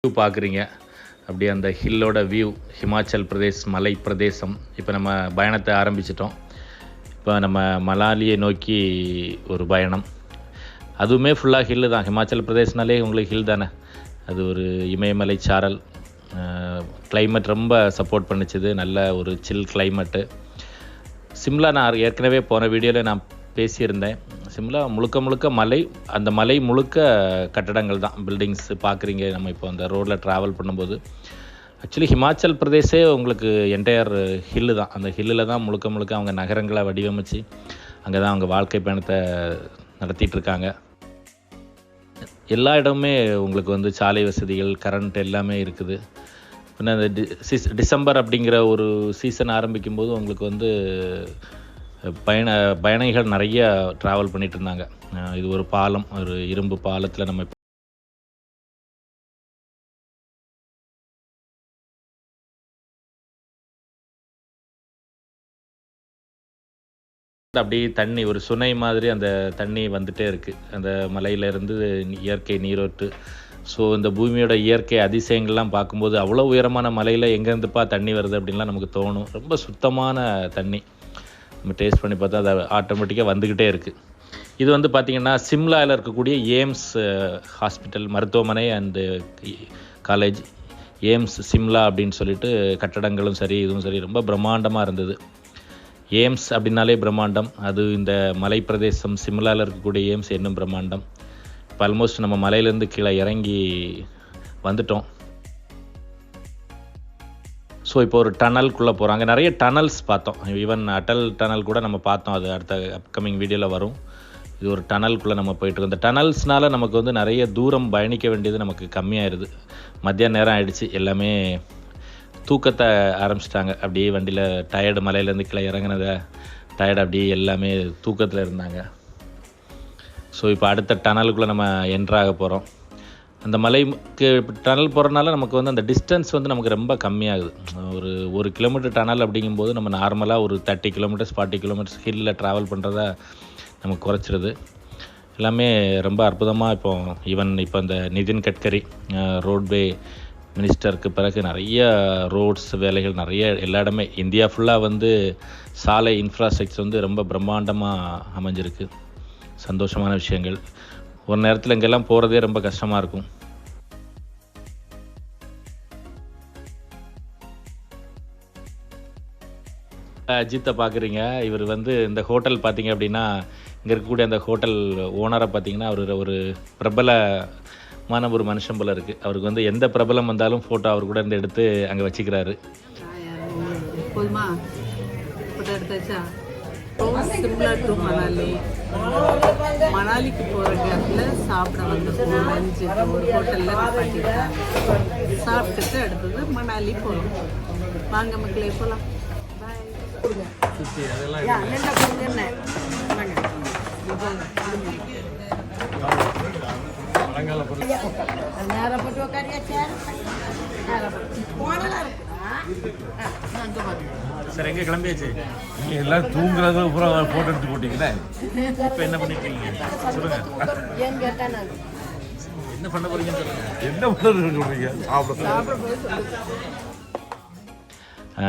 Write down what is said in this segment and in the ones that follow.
View பார்க்குறீங்க. அப்படியே அந்த ஹில்லோட வியூ, ஹிமாச்சல் பிரதேஷ் மலை பிரதேசம். இப்போ நம்ம பயணத்தை ஆரம்பிச்சிட்டோம். இப்போ நம்ம மலாலியை நோக்கி ஒரு பயணம். அதுவுமே ஃபுல்லாக ஹில்லு தான். ஹிமாச்சல் பிரதேஷ்னாலே உங்களுக்கு ஹில் தானே. அது ஒரு இமயமலை சாரல். கிளைமேட் ரொம்ப சப்போர்ட் பண்ணிச்சுது. நல்ல ஒரு சில் கிளைமேட்டு. சிம்லா நான் ஏற்கனவே போன வீடியோவில் நான் பேசியிருந்தேன். சிம்லா முழுக்க முழுக்க மலை. அந்த மலை முழுக்க கட்டடங்கள் தான், பில்டிங்ஸ் பார்க்குறீங்க. நம்ம இப்போ அந்த ரோட்டில் ட்ராவல் பண்ணும்போது ஆக்சுவலி ஹிமாச்சல் பிரதேஷே உங்களுக்கு என்டையர் ஹில்லு தான். அந்த ஹில்லில் தான் முழுக்க முழுக்க அவங்க நகரங்களை வடிவமைச்சு அங்கே தான் அவங்க வாழ்க்கை பயணத்தை நடத்திட்டுருக்காங்க. எல்லா இடமுமே உங்களுக்கு வந்து சாலை வசதிகள், கரண்ட் எல்லாமே இருக்குது. பின்ன அந்த டிசம்பர் அப்படிங்கிற ஒரு சீசன் ஆரம்பிக்கும்போது உங்களுக்கு வந்து பயணிகள் நிறைய ட்ராவல் பண்ணிகிட்டு இருந்தாங்க. இது ஒரு பாலம், ஒரு இரும்பு பாலத்தில் நம்ம அப்படியே தண்ணி ஒரு சுனை மாதிரி அந்த தண்ணி வந்துகிட்டே இருக்குது அந்த மலையிலேருந்து இயற்கை நீரோட்டு. ஸோ இந்த பூமியோட இயற்கை அதிசயங்கள்லாம் பார்க்கும்போது அவ்வளோ உயரமான மலையில் எங்கேருந்துப்பா தண்ணி வருது அப்படின்லாம் நமக்கு தோணும். ரொம்ப சுத்தமான தண்ணி. நம்ம டேஸ்ட் பண்ணி பார்த்தா அது ஆட்டோமேட்டிக்காக வந்துக்கிட்டே இருக்குது. இது வந்து பார்த்திங்கன்னா சிம்லாவில் இருக்கக்கூடிய எய்ம்ஸ் ஹாஸ்பிட்டல், மருத்துவமனை அண்டு காலேஜ். எய்ம்ஸ் சிம்லா அப்படின்னு சொல்லிட்டு கட்டடங்களும் சரி இதுவும் சரி ரொம்ப பிரம்மாண்டமாக இருந்தது. எய்ம்ஸ் அப்படின்னாலே பிரம்மாண்டம். அது இந்த மலை பிரதேசம் சிம்லாவில் இருக்கக்கூடிய எய்ம்ஸ் இன்னும் பிரம்மாண்டம். இப்போ ஆல்மோஸ்ட் நம்ம மலையிலேருந்து கீழே இறங்கி வந்துட்டோம். ஸோ இப்போ ஒரு டனல்குள்ளே போகிறாங்க. நிறைய டனல்ஸ் பார்த்தோம். ஈவன் அட்டல் டனல் கூட நம்ம பார்த்தோம். அது அடுத்த அப்கமிங் வீடியோவில் வரும். இது ஒரு டனல்குள்ளே நம்ம போயிட்டுருக்கோம். இந்த டனல்ஸ்னால் நமக்கு வந்து நிறைய தூரம் பயணிக்க வேண்டியது நமக்கு கம்மியாயிருது. மத்தியான நேரம் ஆகிடுச்சு. எல்லாமே தூக்கத்தை ஆரம்பிச்சிட்டாங்க. அப்படியே வண்டியில் டயர்டு, மலையிலேருந்து கீழே இறங்கினதை டயர்டு, அப்படியே எல்லாமே தூக்கத்தில் இருந்தாங்க. ஸோ இப்போ அடுத்த டனலுக்குள்ளே நம்ம என்ட்ராக போகிறோம். அந்த மலைக்கு டனல் போகிறனால நமக்கு வந்து அந்த டிஸ்டன்ஸ் வந்து நமக்கு ரொம்ப கம்மியாகுது. ஒரு கிலோமீட்டர் டனல் அப்படிங்கும்போது நம்ம நார்மலாக ஒரு 30 கிலோமீட்டர்ஸ் 40 கிலோமீட்டர்ஸ் ஹில்லில் ட்ராவல் பண்ணுறத நமக்கு குறைச்சிருது. எல்லாமே ரொம்ப அற்புதமாக இப்போ இந்த நிதின் கட்கரி ரோட்வே மினிஸ்டருக்கு பிறகு நிறைய ரோட்ஸ் வேலைகள் நிறைய எல்லா இடமே இந்தியா ஃபுல்லாக வந்து சாலை இன்ஃப்ராஸ்ட்ரக்சர் வந்து ரொம்ப பிரம்மாண்டமாக அமைஞ்சிருக்கு. சந்தோஷமான விஷயங்கள். ஒரு நேரத்தில் இங்கெல்லாம் போகிறதே ரொம்ப கஷ்டமாக இருக்கும். அஜித்தை பார்க்குறீங்க. இவர் வந்து இந்த ஹோட்டல் பார்த்தீங்க அப்படின்னா, இங்கே இருக்கக்கூடிய அந்த ஹோட்டல் ஓனரை பார்த்தீங்கன்னா அவர் ஒரு பிரபலமான ஒரு மனுஷன் போல இருக்குது. அவருக்கு வந்து எந்த பிரபலம் வந்தாலும் ஃபோட்டோ அவர் கூட இருந்து எடுத்து அங்கே வச்சுக்கிறாரு. போதுமா? ஃபோட்டோ எடுத்தாச்சா? சிம்லா டு மணாலி. மணாலிக்கு போகிற கேப்பில் சாப்பிட வந்திருக்கோம். லஞ்சு ஒரு ஹோட்டலில் நிப்பாட்டிருக்காங்க. சாப்பிட்டுட்டு அடுத்தது மணாலி போகலாம். வாங்க மக்களே போகலாம். சார் எங்கே கிளம்பியாச்சு? நீங்கள் எல்லாம் தூங்குறது அப்புறம் ஃபோட்டோ எடுத்து போட்டிங்களே. இப்போ என்ன பண்ணிருக்கீங்க சொல்லுங்கள். என்ன பண்ண போறீங்கன்னு சொல்லுங்கள். என்ன பண்ணுறது சொல்கிறீங்க?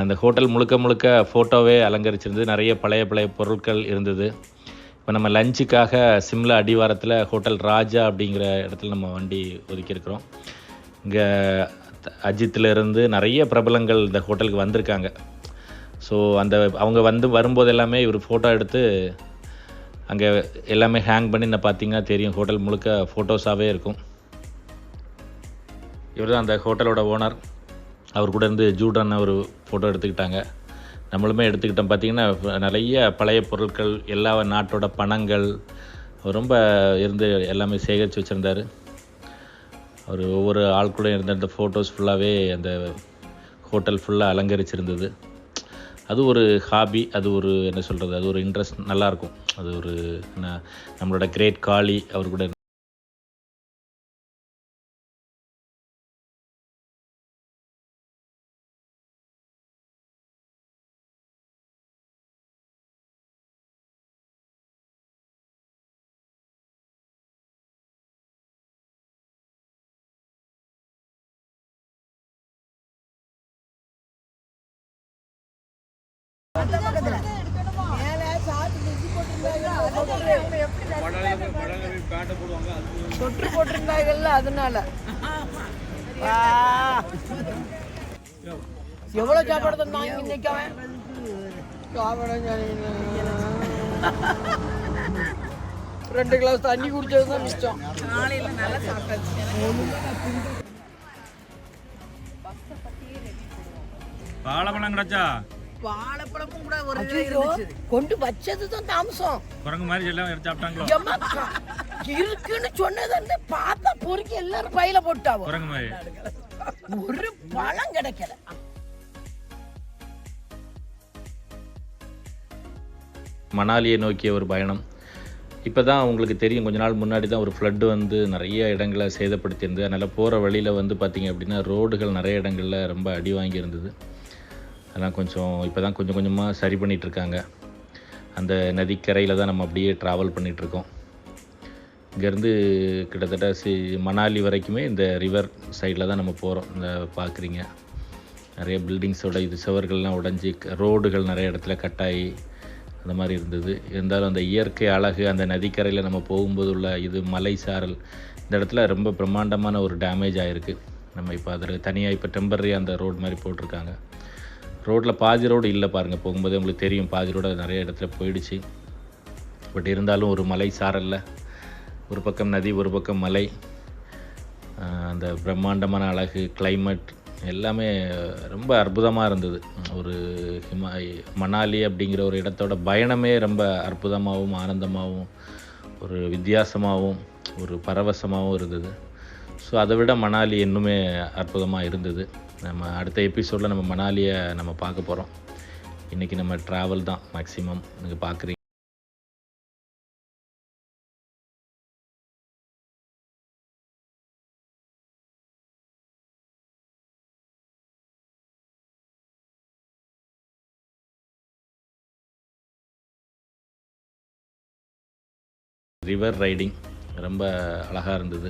அந்த ஹோட்டல் முழுக்க முழுக்க ஃபோட்டோவே அலங்கரிச்சிருந்தது. நிறைய பழைய பொருட்கள் இருந்தது. இப்போ நம்ம லஞ்சுக்காக சிம்லா அடிவாரத்தில் ஹோட்டல் ராஜா அப்படிங்கிற இடத்துல நம்ம வண்டி ஒதுக்கியிருக்கிறோம். இங்கே அஜித்திலேருந்து நிறைய பிரபலங்கள் இந்த ஹோட்டலுக்கு வந்திருக்காங்க. ஸோ அவங்க வரும்போது எல்லாமே இவர் ஃபோட்டோ எடுத்து அங்கே எல்லாமே ஹேங் பண்ணி பார்த்தீங்கன்னா தெரியும். ஹோட்டல் முழுக்க ஃபோட்டோஸாகவே இருக்கும். இவர் தான் அந்த ஹோட்டலோட ஓனர். அவர் கூட இருந்து ஜூடான ஒரு ஃபோட்டோ எடுத்துக்கிட்டாங்க. நம்மளுமே எடுத்துக்கிட்டோம். பார்த்திங்கன்னா நிறைய பழைய பொருட்கள், எல்லா நாட்டோட பணங்கள் ரொம்ப இருந்து எல்லாமே சேகரித்து வச்சுருந்தார். அவர் ஒவ்வொரு ஆள் கூட இருந்த அந்த ஃபோட்டோஸ் ஃபுல்லாகவே அந்த ஹோட்டல் ஃபுல்லாக அலங்கரிச்சிருந்தது. அது ஒரு ஹாபி. அது ஒரு என்ன சொல்கிறது, அது ஒரு இன்ட்ரெஸ்ட், நல்லாயிருக்கும். அது ஒரு நம்மளோட கிரேட் காளி அவர் கூட தொற்று போட்டிருந்தாங்கல்ல அதனால எவ்வளவு சாப்பாடு தந்தாங்க இன்னைக்கு அவன் ரெண்டு கிளாஸ் தண்ணி குடிச்சதுதான் மிச்சம். காலையில நல்லா சாப்பிட்டாச்சு. வாழைப்பழம் கிடைச்சா வாழைப்பழமும் கூட ஒரு கொண்டு வச்சதுதான் தாமசம். குரங்கு மாதிரி எல்லாம் எடுத்து சாப்பிட்டாங்களோ இருக்குன்னு சொன்னது பார்த்தா பொறுக்கி எல்லாரும் பையில போட்டாவோ. குரங்கு மாதிரி ஒரு பழம் கிடைக்கல. மணாலியை நோக்கிய ஒரு பயணம். இப்போ தான் உங்களுக்கு தெரியும், கொஞ்ச நாள் முன்னாடி தான் ஒரு ஃப்ளட்டு வந்து நிறைய இடங்களை சேதப்படுத்தியிருந்தது. அதனால் போகிற வழியில் வந்து பார்த்திங்க அப்படின்னா ரோடுகள் நிறைய இடங்களில் ரொம்ப அடி வாங்கியிருந்தது. அதெல்லாம் கொஞ்சம் இப்போ தான் கொஞ்சம் கொஞ்சமாக சரி பண்ணிகிட்ருக்காங்க. அந்த நதிக்கரையில் தான் நம்ம அப்படியே ட்ராவல் பண்ணிகிட்ருக்கோம். இங்கேருந்து கிட்டத்தட்ட மணாலி வரைக்குமே இந்த ரிவர் சைடில் தான் நம்ம போகிறோம். இந்த பார்க்குறீங்க நிறைய பில்டிங்ஸோட இது சுவர்கள்லாம் உடஞ்சி ரோடுகள் நிறைய இடத்துல கட்டாயி அந்த மாதிரி இருந்தது. இருந்தாலும் அந்த இயற்கை அழகு, அந்த நதிக்கரையில் நம்ம போகும்போது உள்ள இது மலை சாரல், இந்த இடத்துல ரொம்ப பிரம்மாண்டமான ஒரு டேமேஜ் ஆகிருக்கு. நம்ம இப்போ அதில் தனியாக இப்போ டெம்பரரி அந்த ரோடு மாதிரி போட்டிருக்காங்க. ரோட்டில் பாதி ரோடு இல்லை பாருங்கள், போகும்போது உங்களுக்கு தெரியும் பாதி ரோடு நிறைய இடத்துல போயிடுச்சு. பட் இருந்தாலும் ஒரு மலை சாரலில் ஒரு பக்கம் நதி ஒரு பக்கம் மலை, அந்த பிரம்மாண்டமான அழகு, கிளைமேட் எல்லாமே ரொம்ப அற்புதமாக இருந்தது. ஒரு மணாலி அப்படிங்கிற ஒரு இடத்தோட பயணமே ரொம்ப அற்புதமாகவும் ஆனந்தமாகவும் ஒரு வித்தியாசமாகவும் ஒரு பரவசமாகவும் இருந்தது. ஸோ அதை விட மணாலி இன்னுமே அற்புதமாக இருந்தது. நம்ம அடுத்த எபிசோடில் நம்ம மணாலியை நம்ம பார்க்க போகிறோம். இன்றைக்கி நம்ம ட்ராவல் தான் மேக்ஸிமம் நீங்கள் பார்க்குறீங்க. ரிவர் ரைடிங் ரொம்ப அழகாக இருந்தது.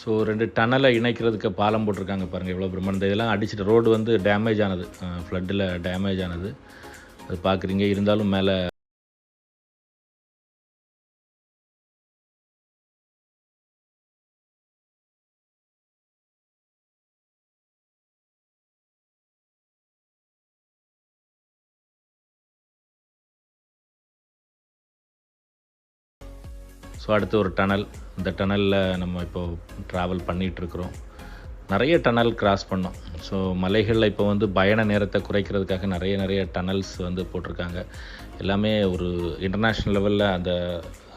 ஸோ 2 டனலை இணைக்கிறதுக்கு பாலம் போட்டிருக்காங்க பாருங்கள், எவ்வளோ பிரம்மாண்டம். இதெல்லாம் அடிச்சுட்டு ரோடு வந்து டேமேஜ் ஆனது, ஃப்ளட்டில் டேமேஜ் ஆனது அது பார்க்குறீங்க. இருந்தாலும் மேலே ஸோ அடுத்து ஒரு டனல். இந்த டனலில் நம்ம இப்போது ட்ராவல் பண்ணிகிட்ருக்குறோம். நிறைய டனல் கிராஸ் பண்ணோம். ஸோ மலைகளில் இப்போ வந்து பயண நேரத்தை குறைக்கிறதுக்காக நிறைய டனல்ஸ் வந்து போட்டிருக்காங்க. எல்லாமே ஒரு இன்டர்நேஷ்னல் லெவலில் அந்த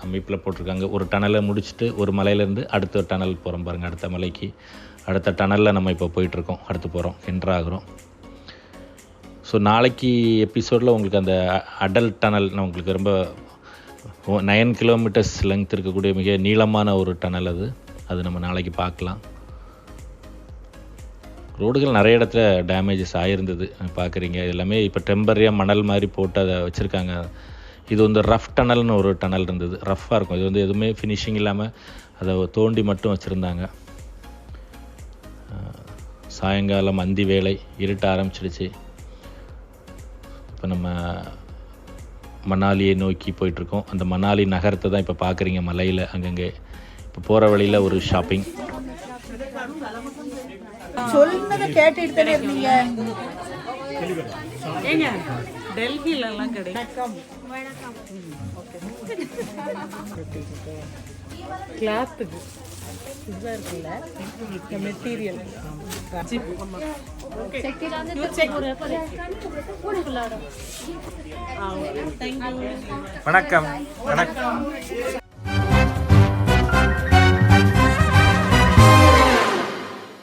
அமைப்பில் போட்டிருக்காங்க. ஒரு டனலை முடிச்சுட்டு ஒரு மலையிலேருந்து அடுத்த டனல் போகிறோம் பாருங்கள். அடுத்த மலைக்கு அடுத்த டனலில் நம்ம இப்போ போயிட்டுருக்கோம், அடுத்து போகிறோம், என்ட்ரு ஆகிறோம். ஸோ நாளைக்கு எபிசோடில் உங்களுக்கு அந்த அடல் டனல் நான் உங்களுக்கு ரொம்ப 9 கிலோமீட்டர்ஸ் லெங்த் இருக்கக்கூடிய மிக நீளமான ஒரு டனல் அது நம்ம நாளைக்கு பார்க்கலாம். ரோடுகள் நிறைய இடத்துல டேமேஜஸ் ஆகிருந்தது பார்க்குறீங்க. எல்லாமே இப்போ டெம்பரரியாக மணல் மாதிரி போட்டு அதை வச்சுருக்காங்க. இது வந்து ரஃப் டனல்னு ஒரு டனல் இருந்தது, ரஃப்பாக இருக்கும். இது வந்து எதுவுமே ஃபினிஷிங் இல்லாமல் அதை தோண்டி மட்டும் வச்சுருந்தாங்க. சாயங்காலம் அந்தி வேளை, இருட்ட ஆரம்பிச்சிடுச்சு. இப்போ நம்ம மணாலியை நோக்கி போயிட்டுருக்கோம். அந்த மணாலி நகரத்தை தான் இப்போ பார்க்குறீங்க மலையில் அங்கங்கே. இப்போ போகிற வழியில் ஒரு ஷாப்பிங். சொல்லுங்க கேட்டுட்டு தானே இருந்தீங்க. ஏங்க டெல்லியிலலாம் கிடைக்கும் கிளாத்துக்கு இதுதான் இருக்குல்ல மெட்டீரியல். வணக்கம்.